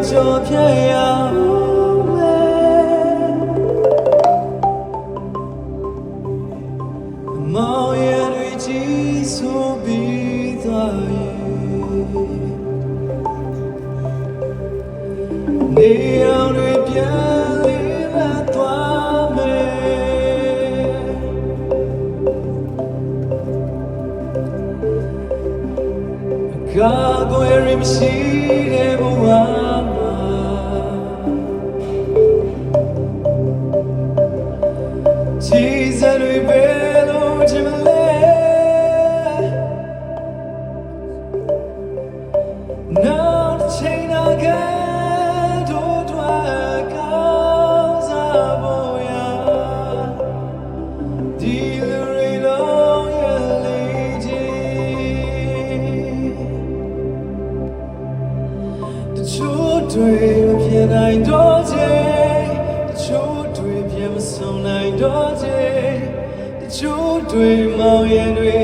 ကြော်ဖြတ်ရအောင်မယ်မောင်ရတွေကြီးဆိုပြီးသွားရဲ့နေအောင်တွေပြန်လေးလာသွားမယ်ကာကွယ်ရမရှိတဲ့ဘဝမှာကြီးစံတွေပဲလို့ချင်မလဲနောက်တစ်ချိန်နာကတို့တွေ့ကောင်းစားဖို့ရဒီလူတွေလုံးရလေးကြီးတချို့တွေမဖြစ်နိုင်တော့ချေတချို့တွေပြန်မဆုံးနိုင်တော့ချေတချို့တွေမောင်ရင်တွေ